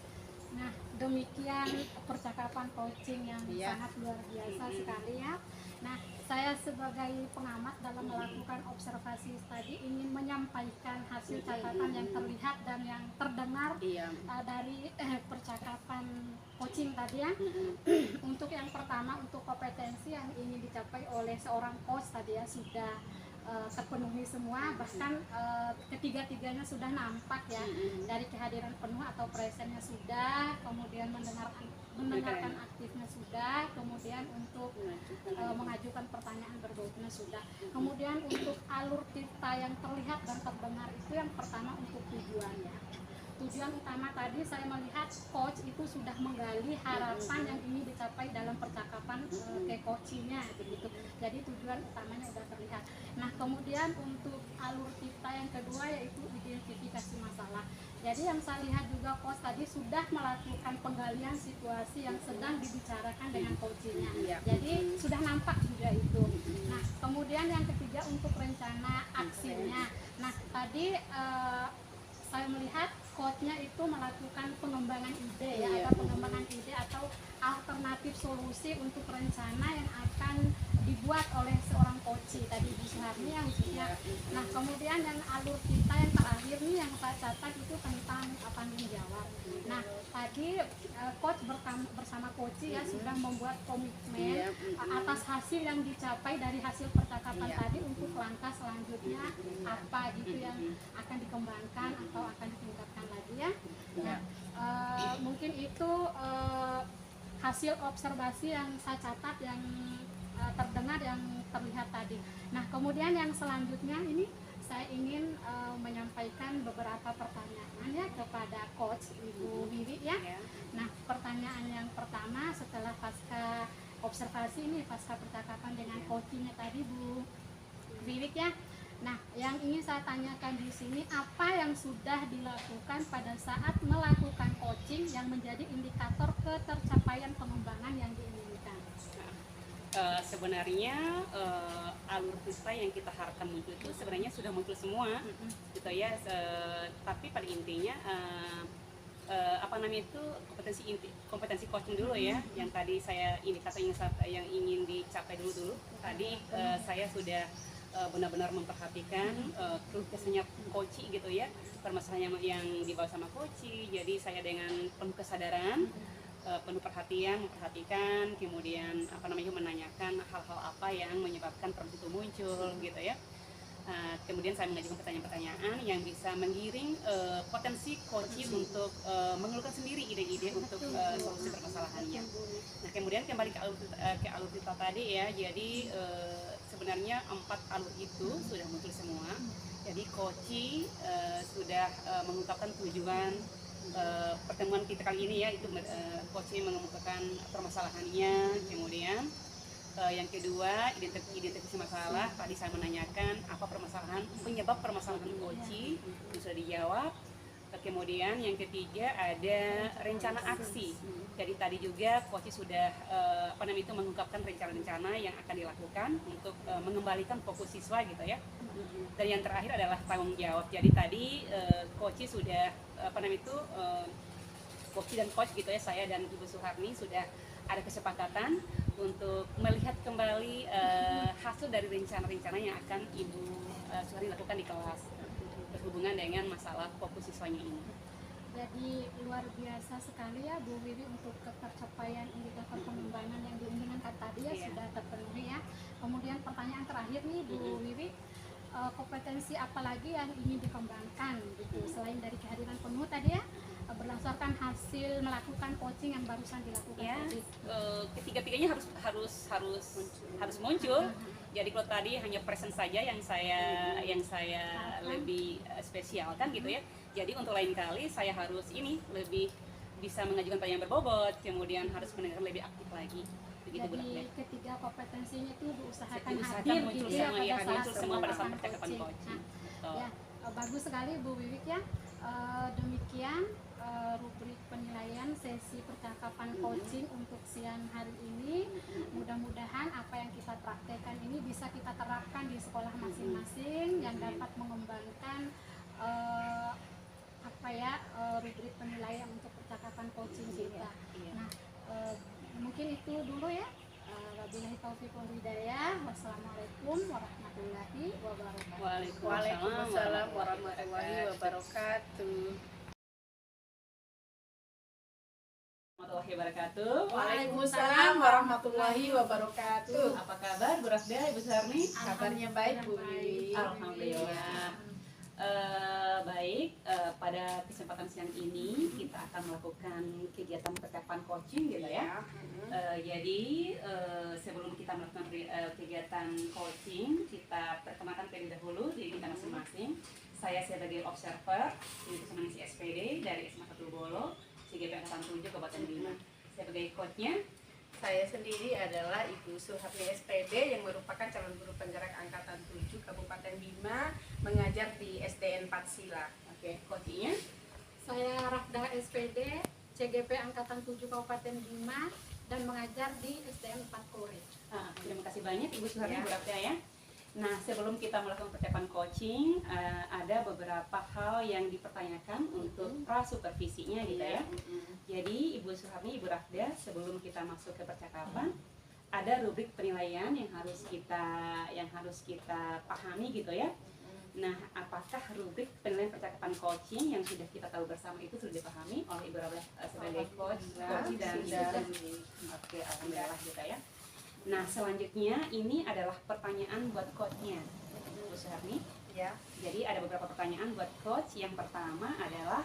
Nah, demikian percakapan coaching yang Iya. sangat luar biasa sekali ya. Nah, saya sebagai pengamat dalam melakukan observasi tadi ingin menyampaikan hasil catatan yang terlihat dan yang terdengar Iya. dari percakapan coaching tadi ya. Untuk yang pertama, untuk kompetensi yang ingin dicapai oleh seorang coach tadi ya sudah terpenuhi semua, bahkan ketiga-tiganya sudah nampak ya, dari kehadiran penuh atau presennya sudah, kemudian mendengarkan aktifnya sudah, kemudian untuk mengajukan pertanyaan berbautnya sudah, kemudian untuk alur cerita yang terlihat dan terdengar itu yang pertama untuk tujuannya. Tujuan utama tadi saya melihat coach itu sudah menggali harapan yang ingin dicapai dalam percakapan ke coachingnya begitu. Jadi tujuan utamanya sudah terlihat. Nah, kemudian untuk alur cerita yang kedua yaitu identifikasi masalah. Jadi yang saya lihat juga coach tadi sudah melakukan penggalian situasi yang sedang dibicarakan dengan coachingnya. Iya. Jadi sudah nampak juga itu. Nah, kemudian yang ketiga untuk rencana aksinya. Nah, tadi saya melihat coachnya itu melakukan pengembangan ide ya, Iya. ada pengembangan ide atau alternatif solusi untuk rencana yang akan dibuat oleh seorang coach tadi Ibu Suharni yang khususnya. Nah, kemudian yang alur kita yang terakhir nih yang saya catat itu tentang tanggung jawab. Nah, tadi coach bersama coach ya sudah membuat komitmen Iya. atas hasil yang dicapai dari hasil percakapan Iya. tadi untuk langkah selanjutnya apa gitu yang akan dikembangkan atau akan ditingkatkan lagi ya. Nah, mungkin itu hasil observasi yang saya catat yang terdengar yang terlihat tadi. Nah, kemudian yang selanjutnya ini saya ingin menyampaikan beberapa pertanyaan ya kepada coach Ibu Wiwi ya. Nah, pertanyaan yang pertama setelah pasca observasi nih pasca percakapan dengan coachingnya tadi Bu Wiwik ya. Nah, yang ingin saya tanyakan di sini, apa yang sudah dilakukan pada saat melakukan coaching yang menjadi indikator ketercapaian pengembangan yang diinginkan? Sebenarnya alur kita yang kita harapkan muncul itu sebenarnya sudah muncul semua, gitu ya. Tapi pada intinya apa namanya itu kompetensi coaching dulu ya, yang tadi saya indikator yang ingin dicapai dulu. Tadi saya sudah benar-benar memperhatikan keluh kesahnya coach gitu ya, permasalahan yang dibawa sama coach. Jadi saya dengan penuh kesadaran, penuh perhatian, memperhatikan, kemudian menanyakan hal-hal apa yang menyebabkan proses itu muncul gitu ya. Kemudian saya mengajukan pertanyaan-pertanyaan yang bisa menggiring potensi coach untuk mengeluarkan sendiri ide-ide untuk solusi permasalahannya. Nah, kemudian kembali ke alur kita tadi ya. Jadi sebenarnya 4 alur itu sudah muncul semua. Jadi coach sudah mengungkapkan tujuan pertemuan kita kali ini ya, itu coach mengemukakan permasalahannya. Kemudian yang kedua, identifikasi masalah. Tadi saya menanyakan apa penyebab permasalahan coach, itu sudah dijawab. Kemudian yang ketiga ada rencana aksi. Jadi tadi juga coach sudah mengungkapkan rencana-rencana yang akan dilakukan untuk mengembalikan fokus siswa gitu ya. Dan yang terakhir adalah tanggung jawab. Jadi tadi coach sudah coach dan coach gitu ya, saya dan Ibu Suharni sudah ada kesepakatan untuk melihat kembali hasil dari rencana-rencana yang akan Ibu Suharni lakukan di kelas berhubungan dengan masalah fokus siswanya ini. Jadi luar biasa sekali ya Bu Wiwi, untuk ketercapaian indikator pengembangan yang diinginkan tadi ya sudah terpenuhi ya. Kemudian pertanyaan terakhir nih Bu Wiwi, kompetensi apa lagi yang ingin dikembangkan gitu selain dari kehadiran penuh tadi ya, berdasarkan hasil melakukan coaching yang barusan dilakukan ya, tadi. Ketiga-tiganya harus muncul. Jadi kalau tadi hanya present saja yang saya lebih spesialkan gitu ya. Jadi untuk lain kali saya harus lebih bisa mengajukan pertanyaan berbobot, kemudian harus mendengarkan lebih aktif lagi. Begitu, jadi ketiga kompetensinya itu diusahakan hadir muncul semua ya pada saat percakapan coaching. Ya, bagus sekali Bu Wiwik ya. Demikian rubrik penilaian sesi percakapan coaching untuk siang hari ini. Mudah-mudahan apa yang kita praktekkan ini bisa kita terapkan di sekolah masing-masing yang dapat mengembangkan rubrik penilaian untuk percakapan coaching kita. Nah, mungkin itu dulu ya. Wabillahi taufiq wal hidayah. Wassalamualaikum warahmatullahi wabarakatuh. Waalaikumsalam warahmatullahi wabarakatuh. Waalaikumsalam warahmatullahi wabarakatuh. Apa kabar Bu Rafda, Ibu Suharni? Kabarnya baik Bu Wiwi. Alhamdulillah. Baik, pada kesempatan siang ini kita akan melakukan kegiatan percakapan coaching gitu ya. Jadi sebelum kita melakukan kegiatan coaching, kita perkenalkan terlebih dahulu diri kita masing-masing. Saya sebagai observer, ini bersama si SPD dari SMA 1 Bolo, CGP Angkatan 7 Kabupaten Bima. Sebagai coachnya, Saya sendiri adalah Ibu Suharni SPD yang merupakan calon guru penggerak Angkatan 7 Kabupaten Bima, mengajar di SDN 4 Sila. oke, coachnya. Saya Rafda SPD, CGP Angkatan 7 Kabupaten Bima dan mengajar di SDN 4 Kore. Terima kasih banyak Ibu Suharni, Ya. Bu Rafda ya. Nah, sebelum kita melakukan percakapan coaching, ada beberapa hal yang dipertanyakan untuk prasupervisinya gitu ya. Jadi Ibu Suharni, Ibu Rafda, sebelum kita masuk ke percakapan, ada rubrik penilaian yang harus kita pahami gitu ya. Nah, apakah rubrik penilaian percakapan coaching yang sudah kita tahu bersama itu sudah dipahami oleh Ibu Rafda sebagai coach dan oke, alhamdulillah gitu ya. Nah, selanjutnya ini adalah pertanyaan buat coachnya, Bu Suharni. Ya. Jadi ada beberapa pertanyaan buat coach. Yang pertama adalah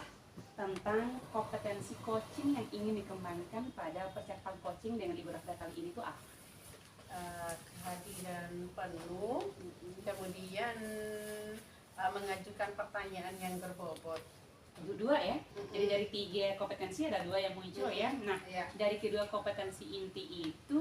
tentang kompetensi coaching yang ingin dikembangkan pada percakapan coaching dengan Ibu Rafda kali ini itu apa? Kehadiran penuh, kemudian mengajukan pertanyaan yang berbobot. dua ya. Jadi dari 3 kompetensi ada 2 yang muncul ya. Nah, Ya. dari kedua kompetensi inti itu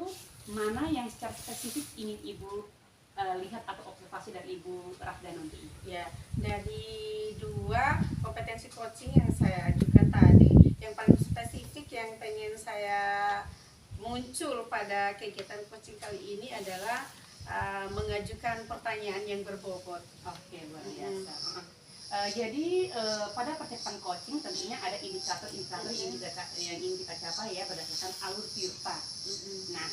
mana yang secara spesifik ingin Ibu lihat atau observasi dari Ibu Rafda nanti? Ya, dari 2 kompetensi coaching yang saya ajukan tadi, yang paling spesifik yang pengen saya muncul pada kegiatan coaching kali ini adalah mengajukan pertanyaan yang berbobot. Oke, luar biasa. Jadi pada persiapan coaching tentunya ada indikator-indikator yang ingin kita capai ya berdasarkan alur Tirta. Nah,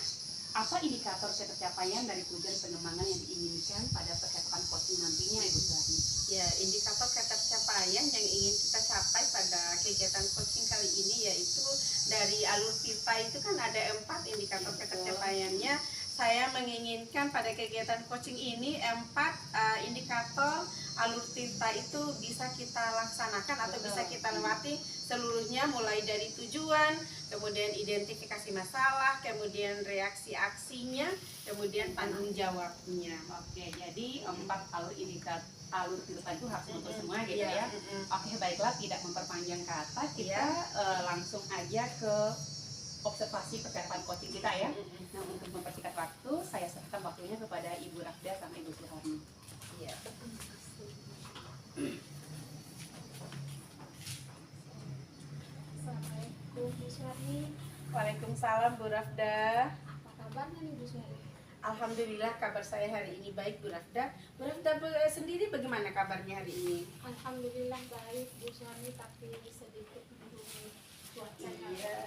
apa indikator ketercapaian dari tujuan pengembangan yang diinginkan pada persiapan coaching nantinya, Ibu Suharni? Ya, indikator ketercapaian yang ingin kita capai pada kegiatan coaching kali ini yaitu dari alur Tirta itu kan ada 4 indikator ketercapaiannya. Saya menginginkan pada kegiatan coaching ini 4 indikator alur Tirta itu bisa kita laksanakan atau bisa kita lewati seluruhnya, mulai dari tujuan, kemudian identifikasi masalah, kemudian reaksi aksinya, kemudian tanggung jawabnya. Oke, jadi 4 alur Tirta itu harus betul semua gitu ya. Oke, baiklah, tidak memperpanjang kata, kita langsung aja ke observasi persiapan coaching kita ya. Nah, untuk mempersingkat waktu, saya serahkan waktunya kepada Ibu Rafda sama Ibu Suharni. Ya. Assalamualaikum Bu Suharni. Waalaikumsalam Bu Rafda. Apa kabarnya nih Bu Suharni? Alhamdulillah kabar saya hari ini baik Bu Rafda. Bu Rafda sendiri bagaimana kabarnya hari ini? Alhamdulillah baik Bu Suharni, tapi sedikit mendung cuacanya. Iya.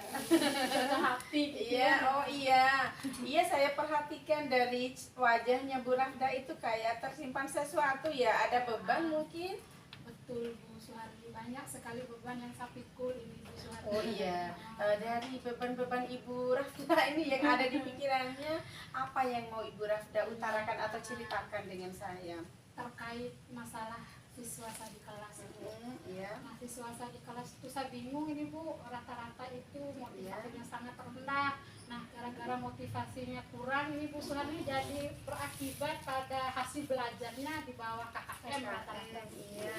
Hati gitu Iya, ya. oh iya. Iya, saya perhatikan dari wajahnya Bu Rafda itu kayak tersimpan sesuatu ya. Ada beban mungkin? Betul Bu Suharni, banyak sekali beban yang saya pikul ini Bu Suharni. Oh iya. Dari beban-beban Ibu Rafda ini yang ada di pikirannya, apa yang mau Ibu Rafda utarakan atau ceritakan dengan saya? Terkait masalah siswa saya di kelas itu. Iya. Nah, siswa saya di kelas itu saya bingung ini Bu, rata-rata itu motivasinya sangat rendah. Nah, gara-gara motivasinya kurang ini Bu Suharni, jadi berakibat pada hasil belajarnya di bawah KKM rata-rata. Iya.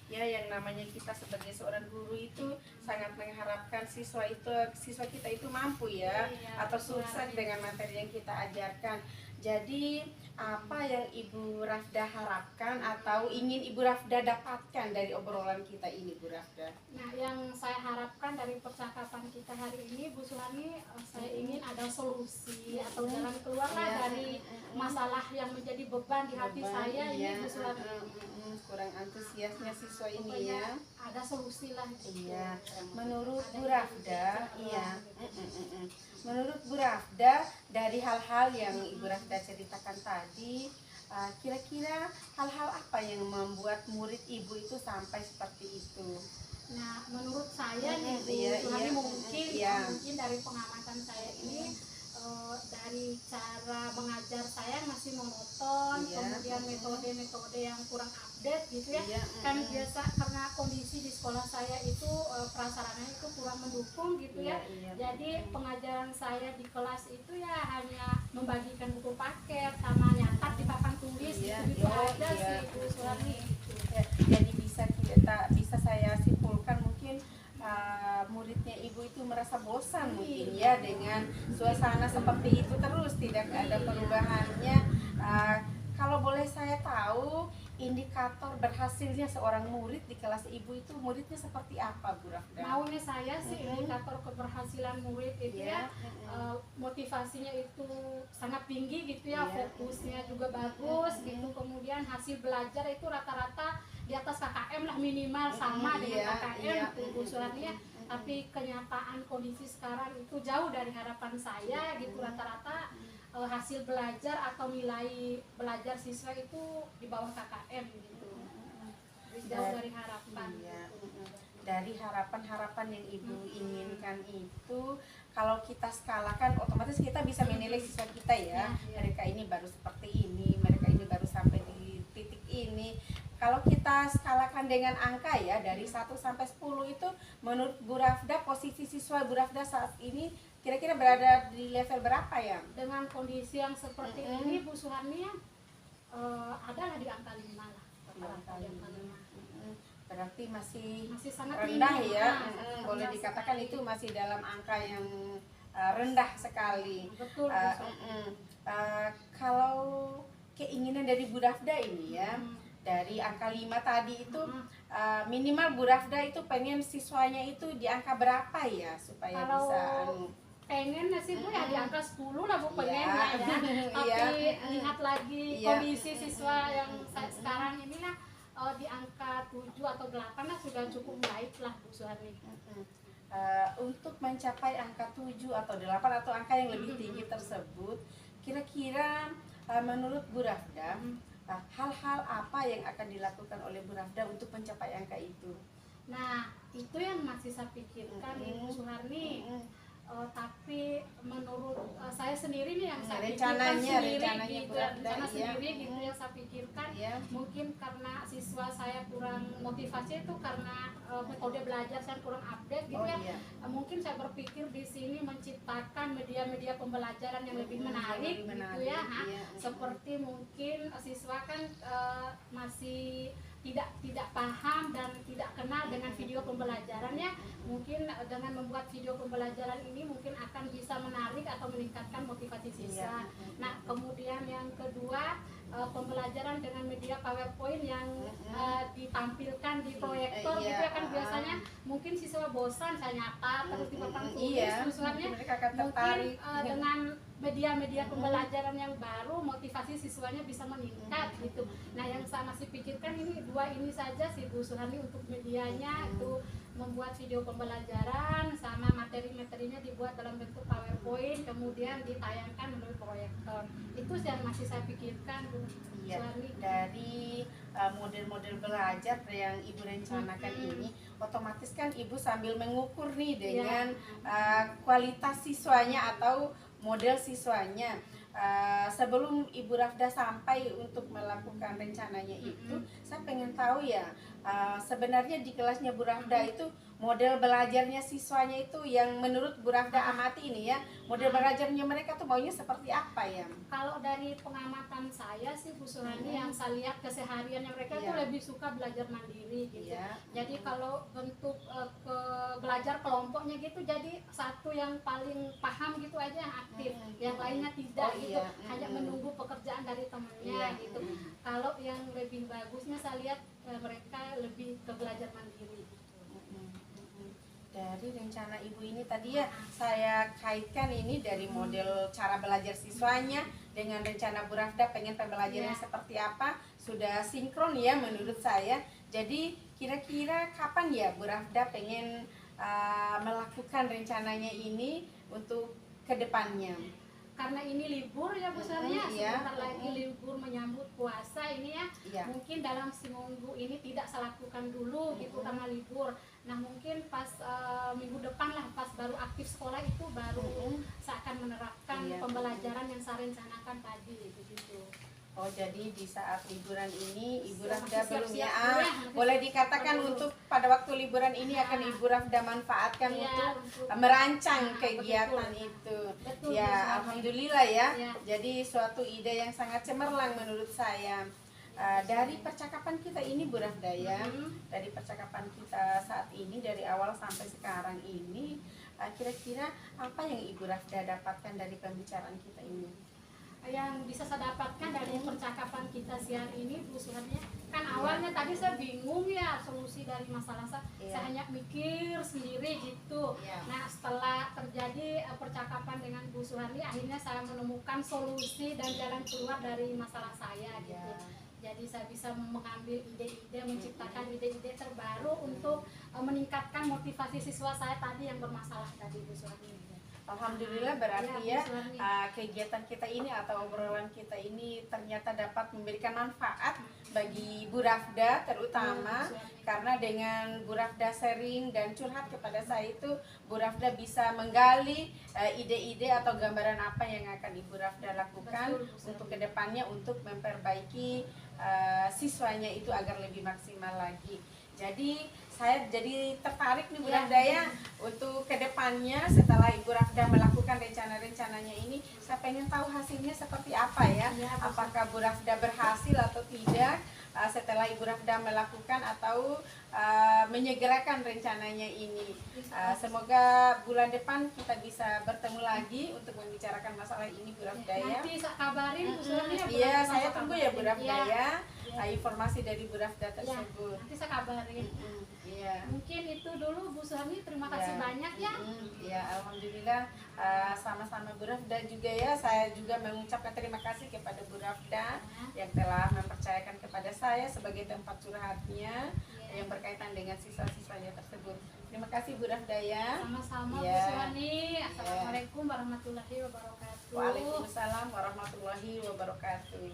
Ya, yang namanya kita sebagai seorang guru itu sangat mengharapkan siswa kita itu mampu ya, Iya, atau betul. sukses dengan materi yang kita ajarkan. Jadi apa yang Ibu Rafda harapkan atau ingin Ibu Rafda dapatkan dari obrolan kita ini, Bu Rafda? Nah, yang saya harapkan dari percakapan kita hari ini Bu Suharni, saya ingin ada solusi atau jalan keluar lah Iya. dari masalah yang menjadi beban di hati Beban, saya iya. ini Bu Suharni. Kurang antusiasnya siswa ini Pokoknya ya. ada solusi lah. Iya, menurut Bu Rafda, iya. Menurut Bu Rafda, dari hal-hal yang Ibu Rafda ceritakan tadi, kira-kira hal-hal apa yang membuat murid Ibu itu sampai seperti itu? Nah, menurut saya nih Bu Iya, Suharni, iya. mungkin dari pengamatan saya ini, dari cara mengajar saya masih monoton, Iya. kemudian metode-metode yang kurang update gitu ya. Iya, Kan biasa karena kondisi di sekolah saya itu prasarannya itu kurang mendukung gitu ya. Iya. Jadi pengajaran saya di kelas itu ya hanya membagikan buku paket sama nyatat di papan tulis Iya, gitu oh, aja iya. sih Bu Suharni. Ya, jadi bisa saya simpulkan mungkin muridnya Ibu itu merasa bosan mungkin ya dengan suasana seperti itu terus, tidak ada perubahannya. Kalau boleh saya tahu, indikator berhasilnya seorang murid di kelas Ibu itu muridnya seperti apa, Bu Rafda? Maunya saya sih indikator keberhasilan murid itu ya, motivasinya itu sangat tinggi gitu ya, Iya. fokusnya juga bagus gitu, kemudian hasil belajar itu rata-rata di atas KKM lah minimal sama dengan KKM tuh Bu Suharni ya. Tapi kenyataan kondisi sekarang itu jauh dari harapan saya gitu, rata-rata hasil belajar atau nilai belajar siswa itu di bawah KKM gitu, jauh dari harapan. Iya. Dari harapan-harapan yang Ibu inginkan itu, kalau kita skalakan otomatis kita bisa menilai siswa kita ya. Mereka ini baru seperti ini, mereka ini baru sampai di titik ini. Kalau kita skalakan dengan angka ya, dari 1 sampai 10 itu menurut Bu Rafda, posisi siswa Bu Rafda saat ini kira-kira berada di level berapa ya? Dengan kondisi yang seperti ini Bu Suharni ya, adalah di angka 5 lah, rata-rata di angka 5. berarti masih sangat rendah tinggi. ya. Boleh Rendah dikatakan sekali. itu masih dalam angka yang rendah sekali. Betul. Kalau keinginan dari Bu Rafda ini ya, dari angka 5 tadi itu minimal Bu Rafda itu pengen siswanya itu di angka berapa ya supaya Kalau bisa pengen sih Bu ya di angka 10 lah Bu pengennya ya. Tapi Iya. lihat lagi Iya. kondisi siswa yang sekarang ini lah di angka 7 atau 8 lah sudah cukup baik lah Bu Suharni. Untuk mencapai angka 7 atau 8 atau angka yang lebih tinggi tersebut, kira-kira menurut Bu Rafda hal-hal apa yang akan dilakukan oleh Bu Rafda untuk mencapai angka itu? Nah, itu yang masih saya pikirkan Ibu Suharni. Tapi menurut saya sendiri nih yang saya pikirkan sendiri gitu, rencana sendiri gitu yang saya pikirkan. Mungkin karena siswa saya kurang motivasi itu karena metode belajar saya kurang update gitu ya. Mungkin saya berpikir di sini menciptakan media-media pembelajaran yang lebih menarik gitu ya. Seperti mungkin siswa kan masih tidak paham dan tidak kenal dengan video pembelajarannya. Mungkin dengan membuat video pembelajaran ini mungkin akan bisa menarik atau meningkatkan motivasi siswa. Nah, kemudian yang kedua, pembelajaran dengan media PowerPoint yang ditampilkan di proyektor gitu ya kan biasanya mungkin siswa bosan saya nyata terus di papan tulis siswanya mungkin dengan media-media pembelajaran yang baru motivasi siswanya bisa meningkat gitu. Nah, yang saya masih pikirkan ini dua ini saja sih Bu Suharni untuk medianya itu membuat video pembelajaran sama materi-materinya dibuat dalam bentuk PowerPoint kemudian ditayangkan melalui proyektor. Itu sih yang masih saya pikirkan Bu Suharni. Dari model-model belajar yang Ibu rencanakan ini otomatis kan Ibu sambil mengukur nih dengan kualitas siswanya atau model siswanya. Sebelum Ibu Rafda sampai untuk melakukan rencananya itu, saya pengen tahu ya, sebenarnya di kelasnya Bu Rafda itu model belajarnya siswanya itu yang menurut Bu Rafda amati ini ya, model belajarnya mereka tuh maunya seperti apa ya? Kalau dari pengamatan saya sih Bu Suharni yang saya lihat kesehariannya mereka tuh lebih suka belajar mandiri gitu. Jadi kalau bentuk belajar kelompoknya gitu, jadi satu yang paling paham gitu aja yang aktif, yang lainnya tidak gitu, hanya menunggu pekerjaan dari temannya gitu. Kalau yang lebih bagusnya saya lihat mereka lebih ke belajar mandiri. Dari rencana Ibu ini tadi ya saya kaitkan ini dari model cara belajar siswanya dengan rencana Bu Rafda pengen pembelajarannya seperti apa, sudah sinkron ya menurut saya. Jadi kira-kira kapan ya Bu Rafda pengen melakukan rencananya ini untuk kedepannya? Karena ini libur ya Bu Suharni, sebentar lagi libur menyambut puasa ini ya. Mungkin dalam seminggu ini tidak saya lakukan dulu gitu karena libur. Nah, mungkin pas minggu depan lah pas baru aktif sekolah itu baru saya akan menerapkan pembelajaran yang saya rencanakan tadi gitu. Oh, jadi di saat liburan ini Ibu Rafda belum boleh dikatakan untuk pada waktu liburan ini akan Ibu Rafda manfaatkan untuk merancang kegiatan itu. Ya, alhamdulillah ya. Jadi suatu ide yang sangat cemerlang menurut saya. Dari percakapan kita ini Bu Rafda ya, dari percakapan kita saat ini dari awal sampai sekarang ini, kira-kira apa yang Ibu Rafda dapatkan dari pembicaraan kita ini? Yang bisa saya dapatkan dari percakapan kita siang ini Bu Suharni, kan awalnya tadi saya bingung ya solusi dari masalah saya hanya mikir sendiri gitu. Nah, setelah terjadi percakapan dengan Bu Suharni akhirnya saya menemukan solusi dan jalan keluar dari masalah saya gitu. Jadi saya bisa mengambil ide-ide, menciptakan ide-ide terbaru untuk meningkatkan motivasi siswa saya tadi yang bermasalah tadi Bu Suharni. Alhamdulillah berarti ya kegiatan kita ini atau obrolan kita ini ternyata dapat memberikan manfaat bagi Bu Rafda terutama karena dengan Bu Rafda sharing dan curhat kepada saya itu Bu Rafda bisa menggali ide-ide atau gambaran apa yang akan Ibu Rafda lakukan untuk kedepannya untuk memperbaiki siswanya itu agar lebih maksimal lagi. Jadi saya jadi tertarik nih Bu Rafda ya untuk kedepannya setelah Ibu Rafda melakukan melakukan rencana-rencananya ini, saya pengen tahu hasilnya seperti apa ya. Apakah Bu Rafda berhasil atau tidak setelah Ibu Rafda melakukan atau menyegerakan rencananya ini. Semoga bulan depan kita bisa bertemu lagi untuk membicarakan masalah ini, Bu Rafda ya. Nanti saya kabarin Bu Suhani ya, Bu Iya, Rafda, saya tunggu ya Bu Rafda ya. Iya. Informasi dari Bu Rafda tersebut. Nanti saya kabarin. Iya. Mungkin itu dulu Bu Suhani, terima kasih banyak ya. Ya, alhamdulillah, sama-sama Bu Rafda juga ya. Saya juga mengucapkan terima kasih kepada Bu Rafda yang telah mempercayakan kepada saya sebagai tempat curhatnya yang berkaitan dengan siswa-siswanya tersebut. Terima kasih Bu Rafda ya. Sama-sama Bu Ya. Suhani. Assalamualaikum warahmatullahi wabarakatuh. Waalaikumsalam warahmatullahi wabarakatuh.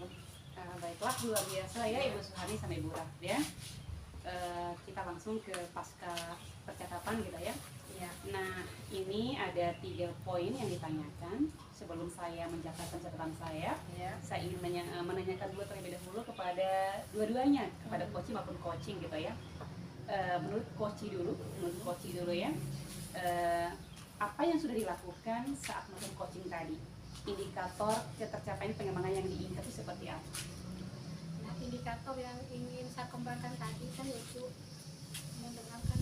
Baiklah, luar biasa ya Ibu Suhani sama Ibu Rafda. Kita langsung ke pasca percakapan gitu ya. Ya. Nah, ini ada 3 poin yang ditanyakan. Sebelum saya mencatatkan catatan saya ingin menanyakan dulu terlebih dahulu kepada dua-duanya, kepada coach maupun coaching gitu ya. Menurut coach dulu ya. Apa yang sudah dilakukan saat melakukan coaching tadi? Indikator ketercapaian pengembangan yang diinginkan itu seperti apa? Nah, indikator yang ingin saya kembangkan tadi kan yaitu mendengarkan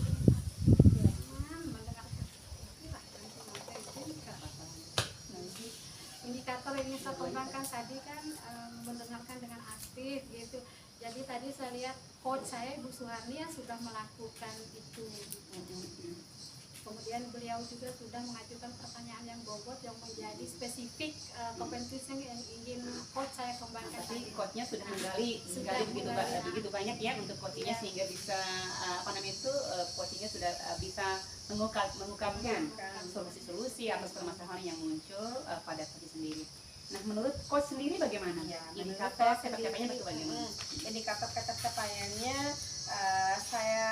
indikator yang ingin saya kembangkan tadi kan mendengarkan dengan aktif gitu. Jadi tadi saya lihat coach saya Bu Suhani yang sudah melakukan itu. Kemudian beliau juga sudah mengajukan pertanyaan yang bobot yang menjadi spesifik kompetensi yang ingin coach saya kembangkan. Tapi coachnya sudah menggali begitu banyak ya untuk coachingnya sehingga bisa coachingnya sudah bisa mengungkapkan solusi-solusi atas permasalahan yang muncul pada coach sendiri. Nah, menurut coach sendiri bagaimana? Indikator ketercapaiannya itu bagaimana? Indikator ketercapaiannya saya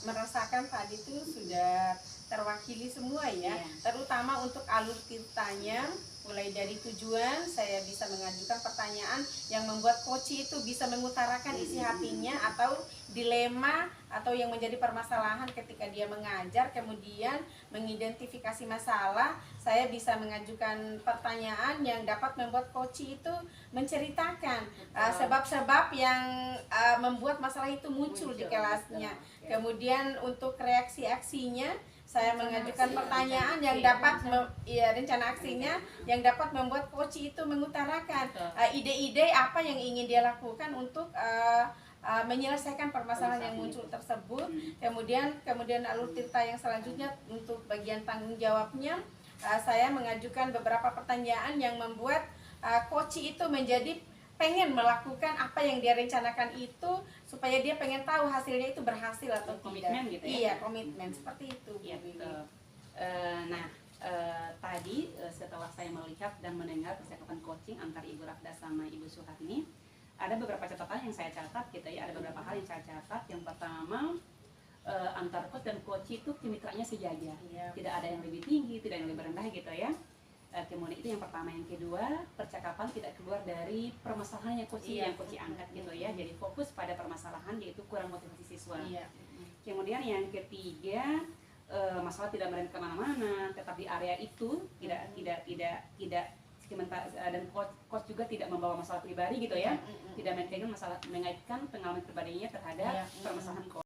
merasakan tadi itu sudah terwakili semua ya, terutama untuk alur ceritanya, mulai dari tujuan saya bisa mengajukan pertanyaan yang membuat coach itu bisa mengutarakan isi hatinya atau dilema atau yang menjadi permasalahan ketika dia mengajar, kemudian mengidentifikasi masalah. Saya bisa mengajukan pertanyaan yang dapat membuat coach itu menceritakan sebab-sebab yang membuat masalah itu muncul di kelasnya. Kemudian untuk reaksi aksinya saya mengajukan pertanyaan yang dapat rencana aksinya yang dapat membuat coach itu mengutarakan ide-ide apa yang ingin dia lakukan untuk menyelesaikan permasalahan yang muncul tersebut. Kemudian alur cerita yang selanjutnya untuk bagian tanggung jawabnya, saya mengajukan beberapa pertanyaan yang membuat coach itu menjadi pengen melakukan apa yang dia rencanakan itu, supaya dia pengen tahu hasilnya itu berhasil atau komitmen tidak. Gitu ya? Iya, komitmen seperti itu. Ya, tadi setelah saya melihat dan mendengar percakapan coaching antara Ibu Rafda sama Ibu Suhani, ada beberapa catatan yang saya catat gitu ya. Ada beberapa hal yang saya catat. Yang pertama, antar coach dan coach itu kemitraannya sejajar. Tidak ada yang lebih tinggi, tidak yang lebih rendah gitu ya. Kemudian itu yang pertama. Yang kedua, percakapan tidak keluar dari permasalahan yang coach angkat gitu ya. Jadi fokus pada permasalahan, yaitu kurang motivasi siswa. Kemudian yang ketiga, masalah tidak merembet kemana-mana, tetap di area itu, tidak dan coach juga tidak membawa masalah pribadi gitu ya, tidak mengaitkan pengalaman pribadinya terhadap permasalahan coach.